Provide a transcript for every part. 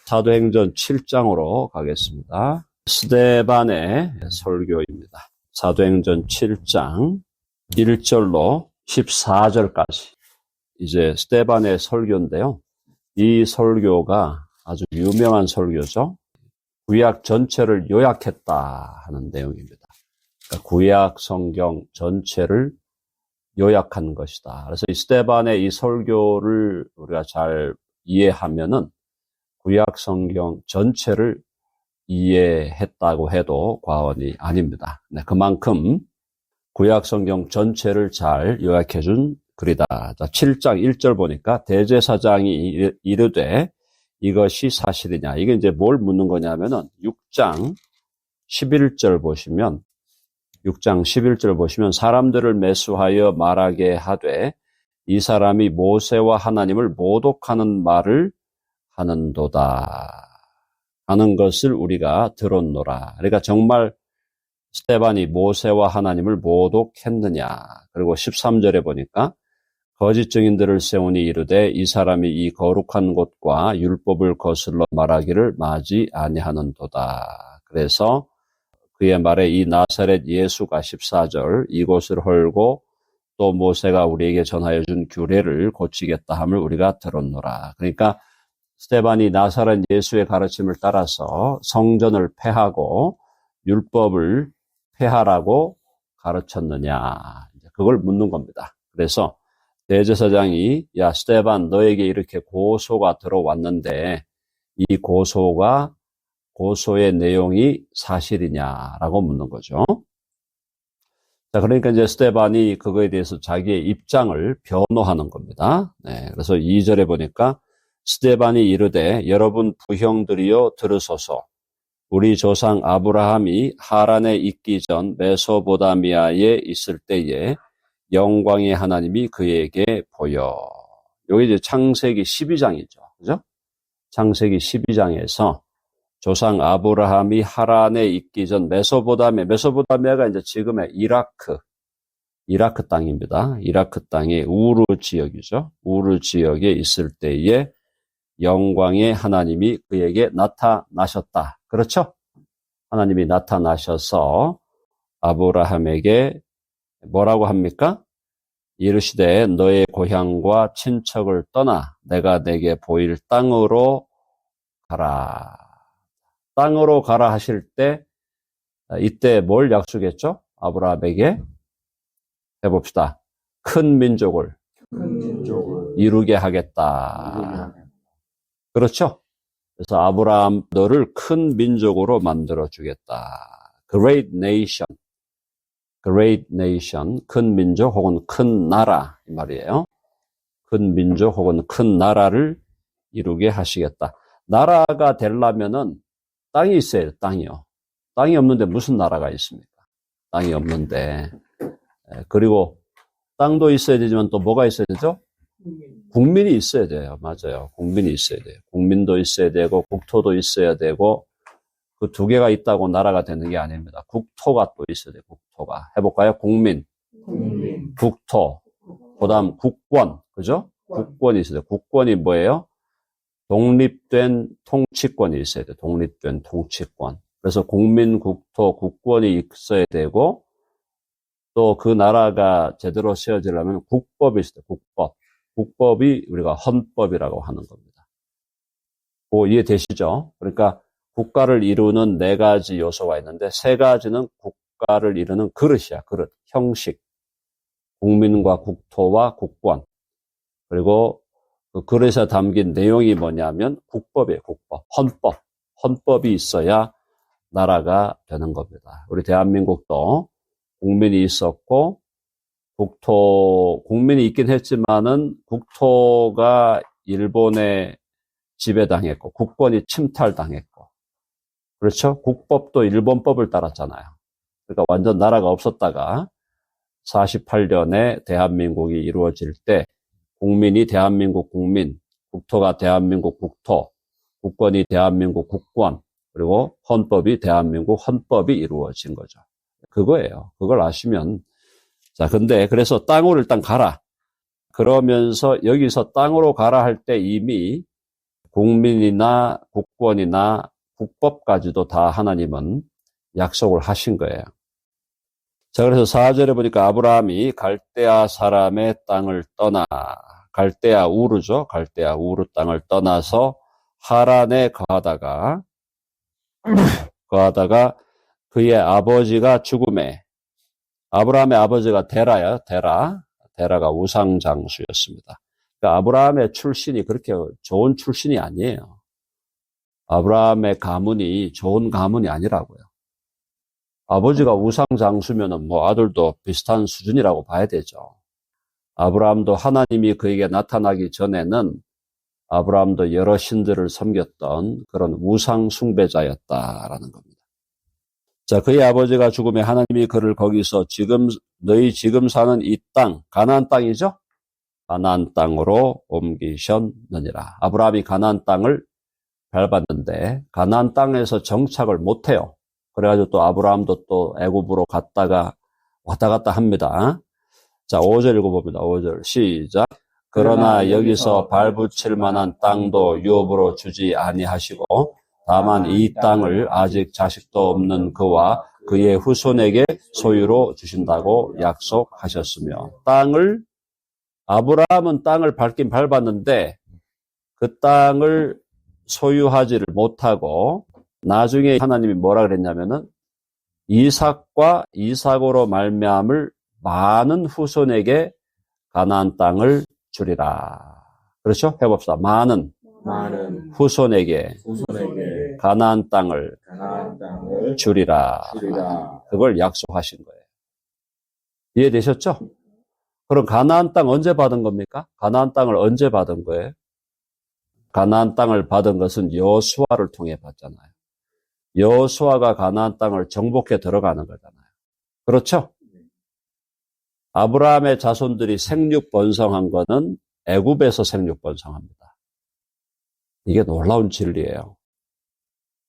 사도행전 7장으로 가겠습니다. 스데반의 설교입니다. 사도행전 7장 1절로 14절까지 이제 스데반의 설교인데요. 이 설교가 아주 유명한 설교죠. 구약 전체를 요약했다 하는 내용입니다. 그러니까 구약 성경 전체를 요약한 것이다. 그래서 이 스데반의 이 설교를 우리가 잘 이해하면은 구약 성경 전체를 이해했다고 해도 과언이 아닙니다. 네, 그만큼 구약 성경 전체를 잘 요약해 준 글이다. 자, 7장 1절 보니까 대제사장이 이르되 이것이 사실이냐. 이게 이제 뭘 묻는 거냐면은 6장 11절 보시면 6장 11절 보시면 사람들을 매수하여 말하게 하되 이 사람이 모세와 하나님을 모독하는 말을 하는도다 하는 것을 우리가 들었노라. 그러니까 정말 스데반이 모세와 하나님을 모독했느냐. 그리고 13절에 보니까 거짓 증인들을 세우니 이르되 이 사람이 이 거룩한 곳과 율법을 거슬러 말하기를 마지 아니하는도다. 그래서 그의 말에 이 나사렛 예수가 14절 이곳을 헐고 또 모세가 우리에게 전하여 준 규례를 고치겠다 함을 우리가 들었노라. 그러니까 스데반이 나사렛 예수의 가르침을 따라서 성전을 폐하고 율법을 폐하라고 가르쳤느냐. 그걸 묻는 겁니다. 그래서 대제사장이 야 스데반 너에게 이렇게 고소가 들어왔는데 이 고소의 내용이 사실이냐라고 묻는 거죠. 자, 그러니까 이제 스데반이 그거에 대해서 자기의 입장을 변호하는 겁니다. 네, 그래서 2절에 보니까 스데반이 이르되 여러분 부형들이여 들으소서. 우리 조상 아브라함이 하란에 있기 전 메소보다미아에 있을 때에 영광의 하나님이 그에게 보여. 여기 이제 창세기 12장이죠. 그죠? 창세기 12장에서 조상 아브라함이 하란에 있기 전 메소보다미아가 이제 지금의 이라크 땅입니다. 이라크 땅의 우르 지역이죠. 우르 지역에 있을 때에 영광의 하나님이 그에게 나타나셨다. 그렇죠? 하나님이 나타나셔서 아브라함에게 뭐라고 합니까? 이르시되 너의 고향과 친척을 떠나 내가 내게 보일 땅으로 가라. 땅으로 가라 하실 때 이때 뭘 약속했죠? 아브라함에게 해봅시다. 큰 민족을 이루게 하겠다. 그렇죠? 그래서 아브라함 너를 큰 민족으로 만들어 주겠다. Great nation, 큰 민족 혹은 큰 나라 이 말이에요. 큰 민족 혹은 큰 나라를 이루게 하시겠다. 나라가 되려면은 땅이 있어야 돼요. 땅이요. 땅이 없는데 무슨 나라가 있습니까? 땅이 없는데. 그리고 땅도 있어야 되지만 또 뭐가 있어야 되죠? 국민이 있어야 돼요. 맞아요. 국민이 있어야 돼요. 국민도 있어야 되고 국토도 있어야 되고 그 두 개가 있다고 나라가 되는 게 아닙니다. 국토가 또 있어야 돼요. 국토가. 해볼까요? 국민. 국토. 그다음 국권. 그죠? 국권이 있어야 돼요. 국권이 뭐예요? 독립된 통치권이 있어야 돼요. 독립된 통치권. 그래서 국민, 국토, 국권이 있어야 되고 또 그 나라가 제대로 세워지려면 국법이 있어야 돼요. 국법이 우리가 헌법이라고 하는 겁니다. 이해되시죠? 그러니까 국가를 이루는 4가지 요소가 있는데 3가지는 국가를 이루는 그릇이야. 그릇, 형식. 국민과 국토와 국권. 그리고 그 그릇에 담긴 내용이 뭐냐면 국법이에요. 국법, 헌법이 있어야 나라가 되는 겁니다. 우리 대한민국도 국민이 있었고 국민이 있긴 했지만은 국토가 일본에 지배당했고 국권이 침탈당했고 그렇죠? 국법도 일본법을 따랐잖아요. 그러니까 완전 나라가 없었다가 48년에 대한민국이 이루어질 때 국민이 대한민국 국민, 국토가 대한민국 국토, 국권이 대한민국 국권, 그리고 헌법이 대한민국 헌법이 이루어진 거죠. 그거예요. 그걸 아시면 자, 근데 그래서 땅으로 일단 가라. 그러면서 여기서 땅으로 가라 할 때 이미 국민이나 국권이나 국법까지도 다 하나님은 약속을 하신 거예요. 자, 그래서 4절에 보니까 아브라함이 갈대아 사람의 땅을 떠나, 갈대아 우르죠. 갈대아 우르 땅을 떠나서 하란에 거하다가 그의 아버지가 죽음에, 아브라함의 아버지가 데라야, 데라가 우상장수였습니다. 그러니까 아브라함의 출신이 그렇게 좋은 출신이 아니에요. 아브라함의 가문이 좋은 가문이 아니라고요. 아버지가 우상장수면은 뭐 아들도 비슷한 수준이라고 봐야 되죠. 아브라함도 하나님이 그에게 나타나기 전에는 아브라함도 여러 신들을 섬겼던 그런 우상 숭배자였다라는 겁니다. 자, 그의 아버지가 죽음에 하나님이 그를 거기서 너희 지금 사는 이 땅, 가나안 땅이죠? 가나안 땅으로 옮기셨느니라. 아브라함이 가나안 땅을 밟았는데 가나안 땅에서 정착을 못해요. 그래가지고 또 아브라함도 또 애굽으로 갔다가 왔다 갔다 합니다. 자, 5절 읽어봅니다. 5절 시작. 그러나 여기서 발붙일 만한 땅도 유업으로 주지 아니하시고 다만 이 땅을 아직 자식도 없는 그와 그의 후손에게 소유로 주신다고 약속하셨으며, 아브라함은 땅을 밟긴 밟았는데 그 땅을 소유하지를 못하고 나중에 하나님이 뭐라 그랬냐면은 이삭과 이삭으로 말미암을 많은 후손에게 가나안 땅을 주리라. 그렇죠? 해봅시다. 많은 후손에게 가나안 땅을 주리라. 그걸 약속하신 거예요. 이해되셨죠? 그럼 가나안 땅 언제 받은 겁니까? 가나안 땅을 언제 받은 거예요? 가나안 땅을 받은 것은 여호수아를 통해 받잖아요. 여호수아가 가나안 땅을 정복해 들어가는 거잖아요. 그렇죠? 아브라함의 자손들이 생육 번성한 거는 애굽에서 생육 번성합니다. 이게 놀라운 진리예요.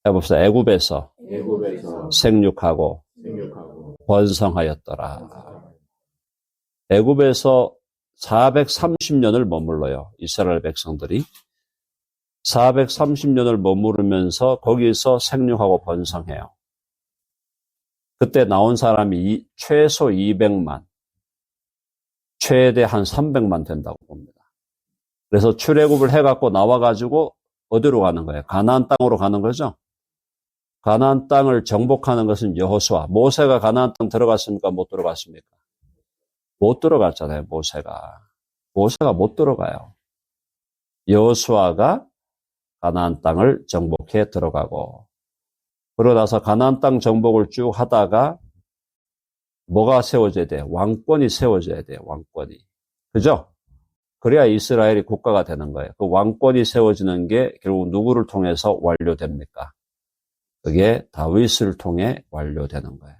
해봅시다. 애굽에서 생육하고 번성하였더라. 애굽에서 430년을 머물러요. 이스라엘 백성들이. 430년을 머무르면서 거기서 생육하고 번성해요. 그때 나온 사람이 최소 200만, 최대 한 300만 된다고 봅니다. 그래서 출애굽을 해갖고 나와가지고 어디로 가는 거예요? 가나안 땅으로 가는 거죠? 가나안 땅을 정복하는 것은 여호수아. 모세가 가나안 땅 들어갔습니까? 못 들어갔습니까? 못 들어갔잖아요, 모세가 못 들어가요. 여호수아가 가나안 땅을 정복해 들어가고, 그러고 나서 가나안 땅 정복을 쭉 하다가 뭐가 세워져야 돼? 왕권이 세워져야 돼요, 왕권이. 그죠? 그래야 이스라엘이 국가가 되는 거예요. 그 왕권이 세워지는 게 결국 누구를 통해서 완료됩니까? 그게 다윗을 통해 완료되는 거예요.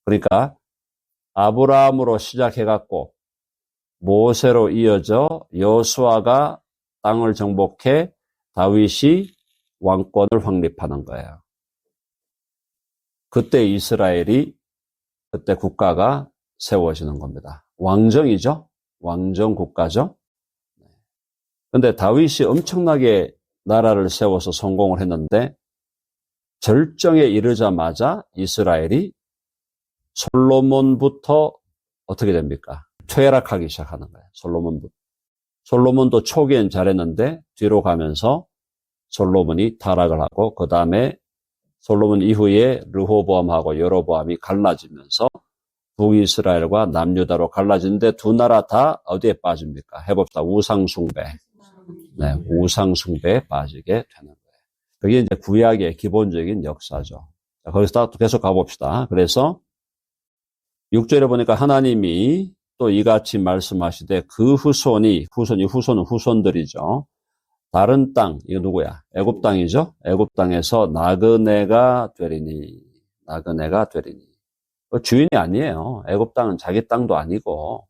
그러니까 아브라함으로 시작해갖고 모세로 이어져 여호수아가 땅을 정복해 다윗이 왕권을 확립하는 거예요. 그때 그때 국가가 세워지는 겁니다. 왕정이죠? 왕정 국가죠? 근데 다윗이 엄청나게 나라를 세워서 성공을 했는데 절정에 이르자마자 이스라엘이 솔로몬부터 어떻게 됩니까? 퇴락하기 시작하는 거예요. 솔로몬도 초기엔 잘했는데 뒤로 가면서 솔로몬이 타락을 하고, 그 다음에 솔로몬 이후에 르호보암하고 여로보암이 갈라지면서 북이스라엘과 남유다로 갈라지는데 두 나라 다 어디에 빠집니까? 해봅시다. 우상숭배. 네, 우상숭배에 빠지게 되는 거예요. 그게 이제 구약의 기본적인 역사죠. 자, 거기서 계속 가봅시다. 그래서 6절에 보니까 하나님이 또 이같이 말씀하시되 그 후손은 후손들이죠. 다른 땅, 이거 누구야? 애굽 땅이죠? 애굽 땅에서 나그네가 되리니. 주인이 아니에요. 애굽 땅은 자기 땅도 아니고.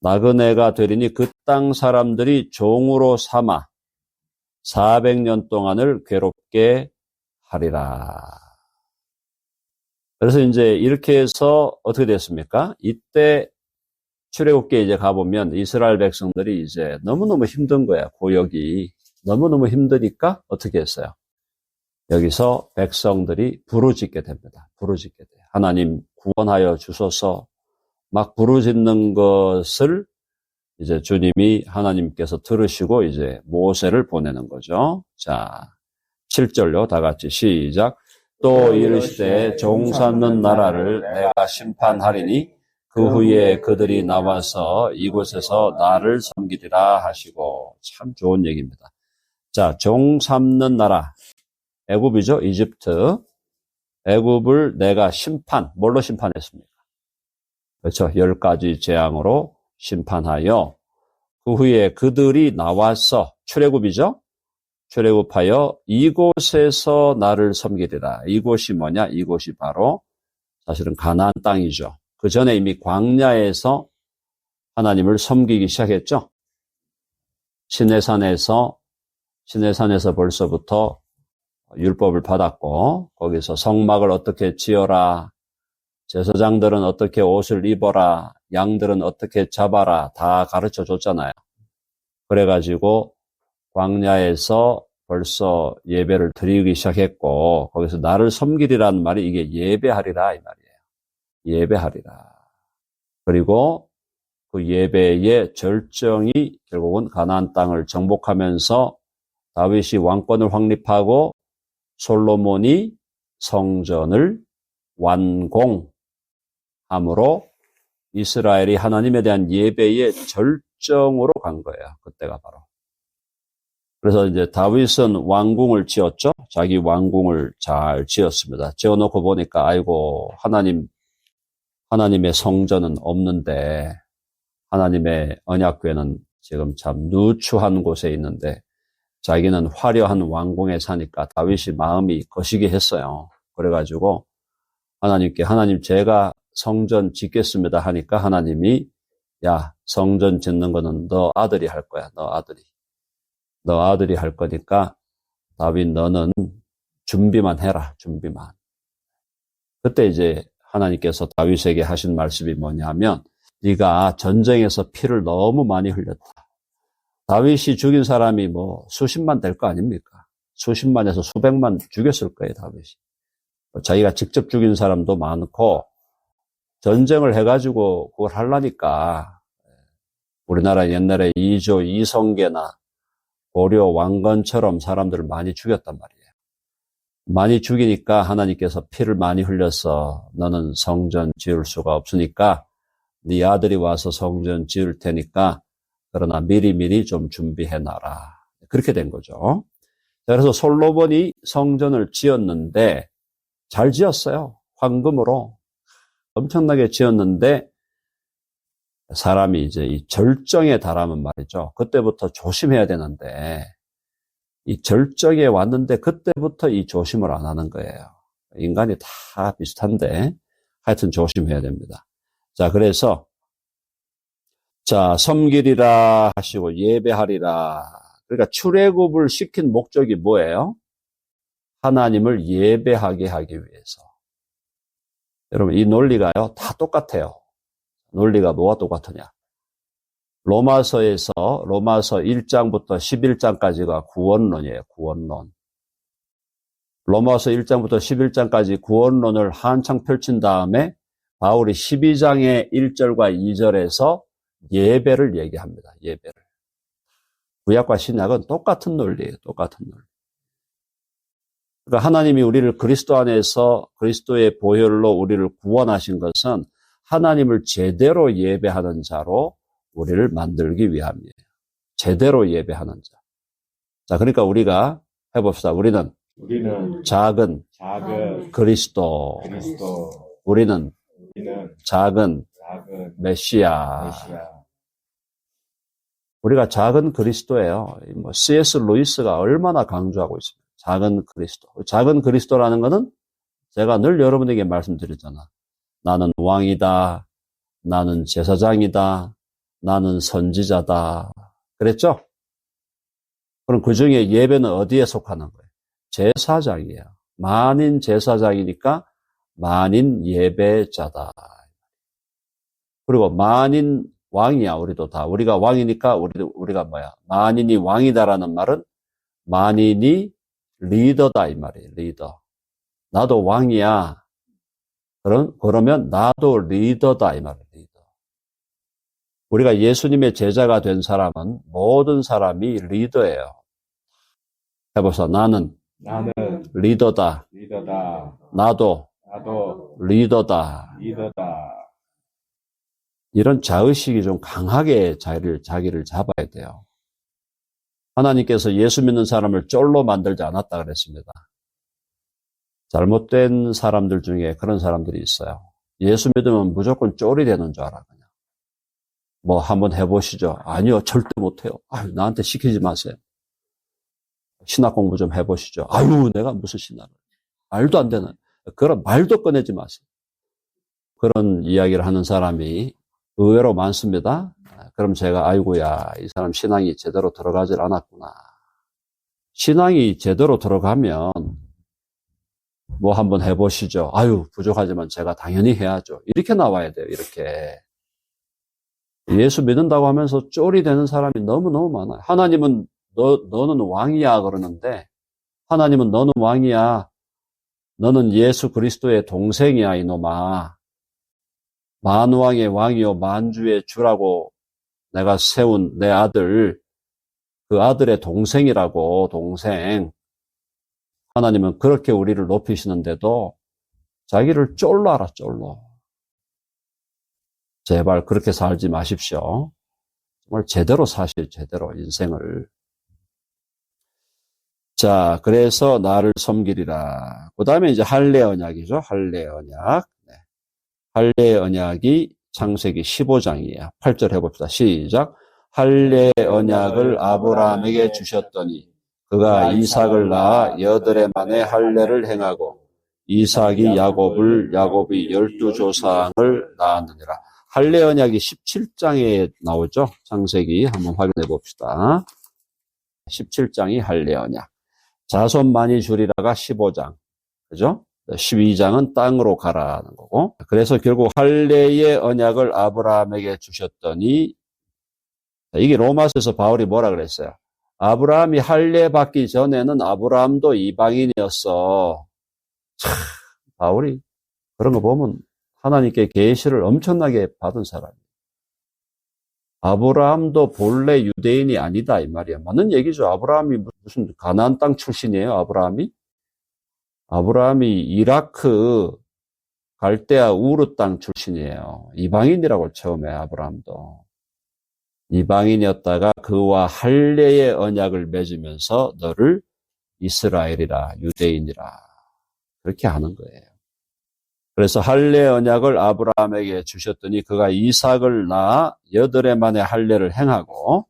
나그네가 되리니 그 땅 사람들이 종으로 삼아 400년 동안을 괴롭게 하리라. 그래서 이제 이렇게 해서 어떻게 됐습니까? 이때 출애굽기에 이제 가보면 이스라엘 백성들이 이제 너무너무 힘든 거야, 고역이. 너무너무 힘드니까 어떻게 했어요? 여기서 백성들이 부르짖게 됩니다. 부르짖게 돼요. 하나님 구원하여 주소서. 막 부르짖는 것을 이제 주님이 하나님께서 들으시고 이제 모세를 보내는 거죠. 자, 7절로 다 같이 시작. 또 이르시되 종 삼는 나라를 내가 심판하리니 그 후에 그들이 나와서 이곳에서 나를 섬기리라 하시고. 참 좋은 얘기입니다. 자, 종 삼는 나라. 애굽이죠. 이집트. 애굽을 내가 뭘로 심판했습니까? 그렇죠. 10가지 재앙으로 심판하여 그 후에 그들이 나와서 출애굽이죠. 출애굽하여 이곳에서 나를 섬기리라. 이곳이 뭐냐? 이곳이 바로 사실은 가나안 땅이죠. 그 전에 이미 광야에서 하나님을 섬기기 시작했죠. 시내산에서 벌써부터 율법을 받았고 거기서 성막을 어떻게 지어라, 제사장들은 어떻게 옷을 입어라, 양들은 어떻게 잡아라 다 가르쳐 줬잖아요. 그래가지고 광야에서 벌써 예배를 드리기 시작했고 거기서 나를 섬기리라는 말이 이게 예배하리라 이 말이에요. 예배하리라. 그리고 그 예배의 절정이 결국은 가나안 땅을 정복하면서 다윗이 왕권을 확립하고 솔로몬이 성전을 완공함으로 이스라엘이 하나님에 대한 예배의 절정으로 간 거예요. 그때가 바로. 그래서 이제 다윗은 왕궁을 지었죠. 자기 왕궁을 잘 지었습니다. 지어놓고 보니까 아이고 하나님의 성전은 없는데 하나님의 언약궤는 지금 참 누추한 곳에 있는데 자기는 화려한 왕궁에 사니까 다윗이 마음이 거시기 했어요. 그래가지고 하나님께 하나님 제가 성전 짓겠습니다 하니까 하나님이 야 성전 짓는 거는 너 아들이 할 거야. 너 아들이 할 거니까 다윗 너는 준비만 해라. 준비만. 그때 이제 하나님께서 다윗에게 하신 말씀이 뭐냐면 네가 전쟁에서 피를 너무 많이 흘렸다. 다윗이 죽인 사람이 뭐 수십만 될 거 아닙니까? 수십만에서 수백만 죽였을 거예요, 다윗이. 자기가 직접 죽인 사람도 많고 전쟁을 해가지고 그걸 하려니까 우리나라 옛날에 이조 이성계나 고려 왕건처럼 사람들을 많이 죽였단 말이에요. 많이 죽이니까 하나님께서 피를 많이 흘려서 너는 성전 지을 수가 없으니까 네 아들이 와서 성전 지을 테니까 그러나 미리미리 좀 준비해놔라. 그렇게 된 거죠. 그래서 솔로몬이 성전을 지었는데 잘 지었어요. 황금으로 엄청나게 지었는데 사람이 이제 이 절정에 달하면 말이죠. 그때부터 조심해야 되는데 이 절정에 왔는데 그때부터 이 조심을 안 하는 거예요. 인간이 다 비슷한데 하여튼 조심해야 됩니다. 자, 그래서 자, 섬기리라 하시고 예배하리라. 그러니까 출애굽을 시킨 목적이 뭐예요? 하나님을 예배하게 하기 위해서. 여러분 이 논리가요 다 똑같아요. 논리가 뭐가 똑같으냐? 로마서 1장부터 11장까지가 구원론이에요. 구원론. 로마서 1장부터 11장까지 구원론을 한창 펼친 다음에 바울이 12장의 1절과 2절에서 예배를 얘기합니다. 예배를. 구약과 신약은 똑같은 논리예요. 똑같은 논리. 그러니까 하나님이 우리를 그리스도 안에서 그리스도의 보혈로 우리를 구원하신 것은 하나님을 제대로 예배하는 자로 우리를 만들기 위함이에요. 제대로 예배하는 자. 자, 그러니까 우리가 해봅시다. 우리는 작은 그리스도. 우리는 작은 메시아. 우리가 작은 그리스도예요. C.S. 루이스가 얼마나 강조하고 있습니다. 작은 그리스도. 작은 그리스도라는 것은 제가 늘 여러분에게 말씀드렸잖아. 나는 왕이다. 나는 제사장이다. 나는 선지자다. 그랬죠? 그럼 그 중에 예배는 어디에 속하는 거예요? 제사장이에요. 만인 제사장이니까 만인 예배자다. 그리고 만인 왕이야, 우리도 다. 우리가 왕이니까 우리가 뭐야? 만인이 왕이다라는 말은 만인이 리더다 이 말이에요. 리더. 나도 왕이야. 그러면 나도 리더다 이 말이에요. 리더. 우리가 예수님의 제자가 된 사람은 모든 사람이 리더예요. 해보자. 나는 리더다. 나도 리더다. 이런 자의식이 좀 강하게 자기를 잡아야 돼요. 하나님께서 예수 믿는 사람을 쫄로 만들지 않았다 그랬습니다. 잘못된 사람들 중에 그런 사람들이 있어요. 예수 믿으면 무조건 쫄이 되는 줄 알아. 그냥. 뭐 한번 해보시죠. 아니요, 절대 못해요. 아유, 나한테 시키지 마세요. 신학 공부 좀 해보시죠. 아유, 내가 무슨 신학을. 말도 안 되는. 그런 말도 꺼내지 마세요. 그런 이야기를 하는 사람이 의외로 많습니다. 그럼 제가 아이고야, 이 사람 신앙이 제대로 들어가질 않았구나. 신앙이 제대로 들어가면 뭐 한번 해보시죠. 아유, 부족하지만 제가 당연히 해야죠. 이렇게 나와야 돼요. 이렇게. 예수 믿는다고 하면서 쫄이 되는 사람이 너무너무 많아요. 하나님은 너는 왕이야 그러는데, 하나님은 너는 왕이야. 너는 예수 그리스도의 동생이야 이놈아. 만왕의 왕이요 만주의 주라고 내가 세운 내 아들, 그 아들의 동생이라고. 동생. 하나님은 그렇게 우리를 높이시는데도 자기를 쫄로 알아. 쫄로. 제발 그렇게 살지 마십시오. 정말 제대로 사실 제대로 인생을. 자, 그래서 나를 섬기리라. 그 다음에 이제 할례 언약이죠. 할례 언약. 네. 할례 언약이 창세기 15장이에요. 8절 해봅시다. 시작. 할례 언약을 아브라함에게 주셨더니 그가 이삭을 낳아 8해 만에 할례를 행하고 이삭이 야곱이 12조상을 낳았느니라. 할례 언약이 17장에 나오죠. 창세기 한번 확인해 봅시다. 17장이 할례 언약. 자손 많이 줄이라가 15장. 그죠? 12장은 땅으로 가라는 거고. 그래서 결국 할례의 언약을 아브라함에게 주셨더니, 이게 로마서에서 바울이 뭐라 그랬어요? 아브라함이 할례 받기 전에는 아브라함도 이방인이었어. 참, 바울이 그런 거 보면 하나님께 계시를 엄청나게 받은 사람이에요. 아브라함도 본래 유대인이 아니다 이 말이야. 맞는 얘기죠. 아브라함이 무슨 가나안 땅 출신이에요. 아브라함이 이라크 갈대아 우르 땅 출신이에요. 이방인이라고 처음에 아브라함도. 이방인이었다가 그와 할례의 언약을 맺으면서 너를 이스라엘이라 유대인이라 그렇게 하는 거예요. 그래서 할례 언약을 아브라함에게 주셨더니 그가 이삭을 낳아 8해 만에 할례를 행하고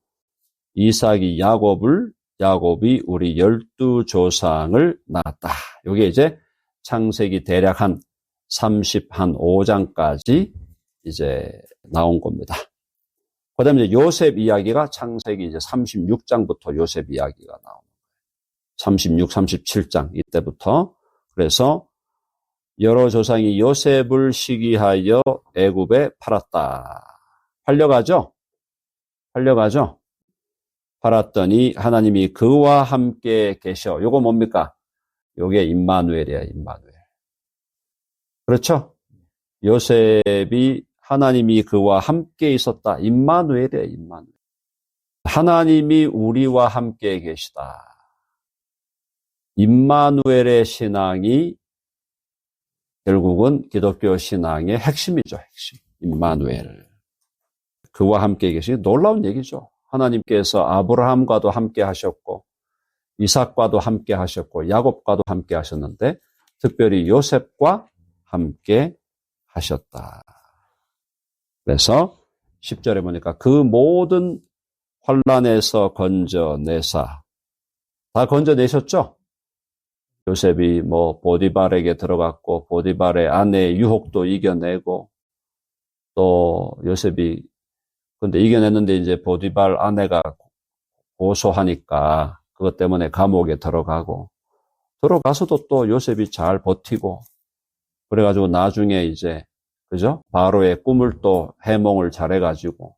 이삭이 야곱이 우리 12조상을 낳았다. 이게 이제 창세기 대략 한 35장까지 이제 나온 겁니다. 그 다음에 이제 요셉 이야기가 창세기 이제 36장부터 요셉 이야기가 나옵니다. 36, 37장 이때부터. 그래서 여러 조상이 요셉을 시기하여 애굽에 팔았다. 팔려가죠? 팔았더니 하나님이 그와 함께 계셔. 요거 뭡니까? 요게 임마누엘이야, 임마누엘. 그렇죠? 요셉이 하나님이 그와 함께 있었다. 임마누엘이야, 임마누엘. 하나님이 우리와 함께 계시다. 임마누엘의 신앙이 결국은 기독교 신앙의 핵심이죠, 핵심. 임마누엘. 그와 함께 계시니 놀라운 얘기죠. 하나님께서 아브라함과도 함께 하셨고, 이삭과도 함께 하셨고, 야곱과도 함께 하셨는데, 특별히 요셉과 함께 하셨다. 그래서 10절에 보니까 그 모든 환난에서 건져내사. 다 건져내셨죠? 요셉이 뭐 보디발에게 들어갔고 보디발의 아내의 유혹도 이겨내고 또 요셉이 근데 이겨냈는데 이제 보디발 아내가 고소하니까 그것 때문에 감옥에 들어가서도 또 요셉이 잘 버티고 그래가지고 나중에 이제 그죠? 바로의 꿈을 또 해몽을 잘해가지고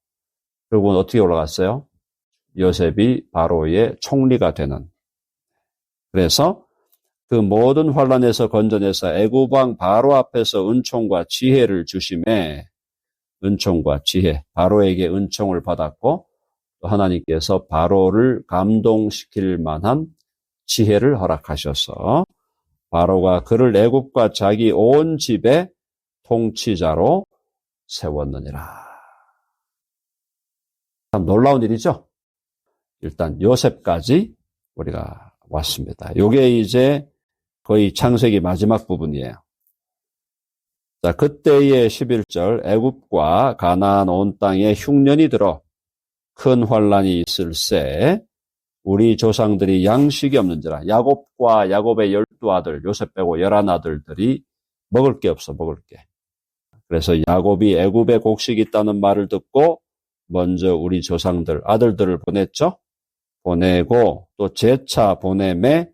결국은 어떻게 올라갔어요? 요셉이 바로의 총리가 되는 그래서 그 모든 환란에서 건져내서 애굽 왕 바로 앞에서 은총과 지혜를 주심에 은총과 지혜, 바로에게 은총을 받았고 또 하나님께서 바로를 감동시킬 만한 지혜를 허락하셔서 바로가 그를 애굽과 자기 온 집의 통치자로 세웠느니라. 참 놀라운 일이죠. 일단 요셉까지 우리가 왔습니다. 이게 이제 거의 창세기 마지막 부분이에요. 자, 그때의 11절 애굽과 가나안 온 땅에 흉년이 들어 큰 환란이 있을새 우리 조상들이 양식이 없는지라. 야곱과 야곱의 12아들 요셉 빼고 11아들들이 먹을 게 없어, 먹을 게. 그래서 야곱이 애굽에 곡식이 있다는 말을 듣고 먼저 우리 조상들 아들들을 보냈죠. 보내고 또 재차 보냄에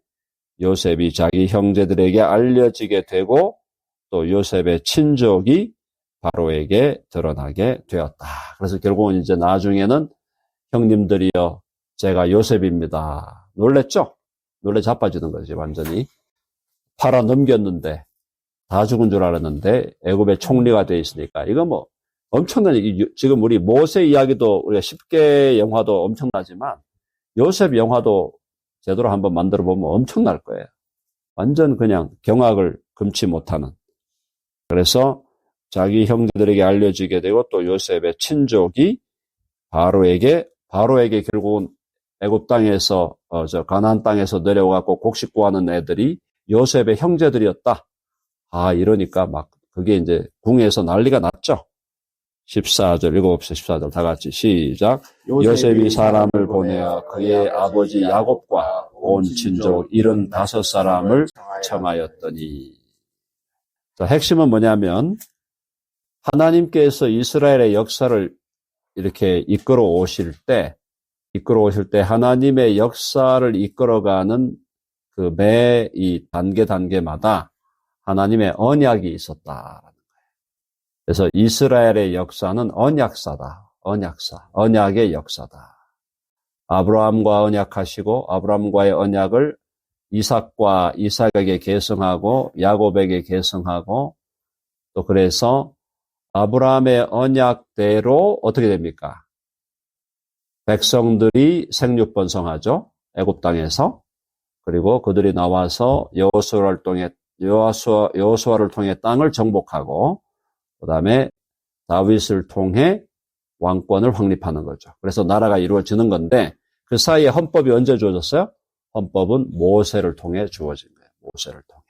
요셉이 자기 형제들에게 알려지게 되고 또 요셉의 친족이 바로에게 드러나게 되었다. 그래서 결국은 이제 나중에는 형님들이여 제가 요셉입니다. 놀랬죠? 놀래 자빠지는 거지 완전히. 팔아 넘겼는데 다 죽은 줄 알았는데 애굽의 총리가 돼 있으니까 이거 뭐 엄청난 지금 우리 모세 이야기도 우리가 10개 영화도 엄청나지만 요셉 영화도 제대로 한번 만들어 보면 엄청날 거예요. 완전 그냥 경악을 금치 못하는. 그래서 자기 형제들에게 알려지게 되고 또 요셉의 친족이 바로에게 결국은 애굽 땅에서 가나안 땅에서 내려와갖고 곡식 구하는 애들이 요셉의 형제들이었다. 아, 이러니까 막 그게 이제 궁에서 난리가 났죠. 14절 읽어봅시다. 14절 다 같이 시작. 요셉이 사람을 보내어 그의 아버지 야곱과 온 친족 75사람을 청하였더니. 자, 핵심은 뭐냐면 하나님께서 이스라엘의 역사를 이렇게 이끌어 오실 때 하나님의 역사를 이끌어가는 그 매 이 단계마다 하나님의 언약이 있었다. 그래서 이스라엘의 역사는 언약사다. 언약의 역사다. 아브라함과 언약하시고 아브라함과의 언약을 이삭에게 계승하고 야곱에게 계승하고 또 그래서 아브라함의 언약대로 어떻게 됩니까? 백성들이 생육번성하죠. 애굽 땅에서. 그리고 그들이 나와서 여호수아를 통해 땅을 정복하고 그다음에 다윗을 통해 왕권을 확립하는 거죠. 그래서 나라가 이루어지는 건데 그 사이에 헌법이 언제 주어졌어요? 헌법은 모세를 통해 주어진 거예요. 모세를 통해.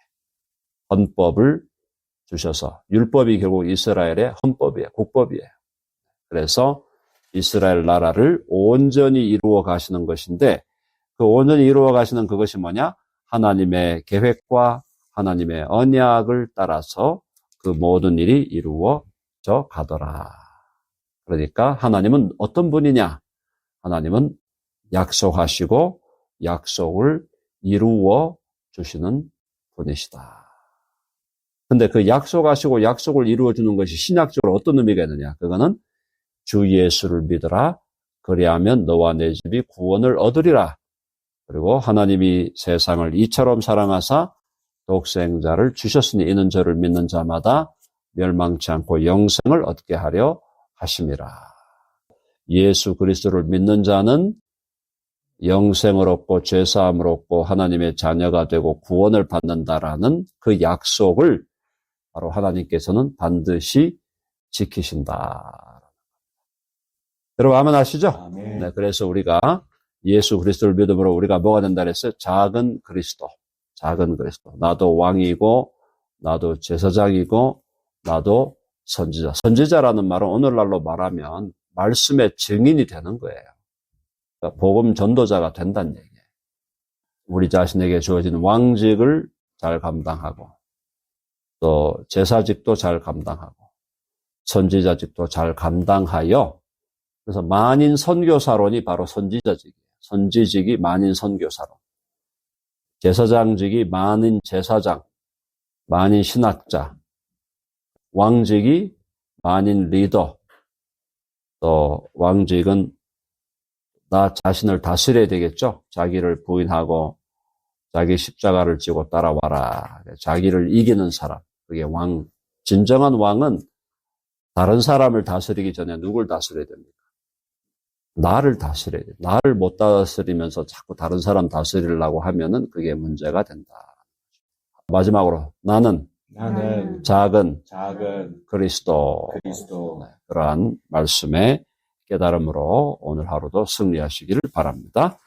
헌법을 주셔서 율법이 결국 이스라엘의 헌법이에요. 국법이에요. 그래서 이스라엘 나라를 온전히 이루어 가시는 것인데 그 온전히 이루어 가시는 그것이 뭐냐? 하나님의 계획과 하나님의 언약을 따라서 그 모든 일이 이루어져 가더라. 그러니까 하나님은 어떤 분이냐? 하나님은 약속하시고 약속을 이루어 주시는 분이시다. 근데 그 약속하시고 약속을 이루어 주는 것이 신약적으로 어떤 의미가 있느냐? 그거는 주 예수를 믿으라. 그리하면 너와 내 집이 구원을 얻으리라. 그리고 하나님이 세상을 이처럼 사랑하사 독생자를 주셨으니 이는 저를 믿는 자마다 멸망치 않고 영생을 얻게 하려 하심이라. 예수 그리스도를 믿는 자는 영생을 얻고 죄사함을 얻고 하나님의 자녀가 되고 구원을 받는다라는 그 약속을 바로 하나님께서는 반드시 지키신다. 여러분 아멘 하시죠? 아멘. 네, 그래서 우리가 예수 그리스도를 믿음으로 우리가 뭐가 된다 그랬어요? 작은 그리스도. 나도 왕이고 나도 제사장이고 나도 선지자. 선지자라는 말은 오늘날로 말하면 말씀의 증인이 되는 거예요. 그러니까 복음 전도자가 된다는 얘기예요. 우리 자신에게 주어진 왕직을 잘 감당하고 또 제사직도 잘 감당하고 선지자직도 잘 감당하여 그래서 만인 선교사론이 바로 선지자직이에요. 선지직이 만인 선교사론. 제사장직이 만인 제사장, 만인 신학자. 왕직이 만인 리더. 또 왕직은 나 자신을 다스려야 되겠죠. 자기를 부인하고 자기 십자가를 지고 따라와라. 자기를 이기는 사람. 그게 왕. 진정한 왕은 다른 사람을 다스리기 전에 누굴 다스려야 됩니까? 나를 다스려야 돼. 나를 못 다스리면서 자꾸 다른 사람 다스리려고 하면은 그게 문제가 된다. 마지막으로 나는 작은 그리스도. 그러한 말씀의 깨달음으로 오늘 하루도 승리하시기를 바랍니다.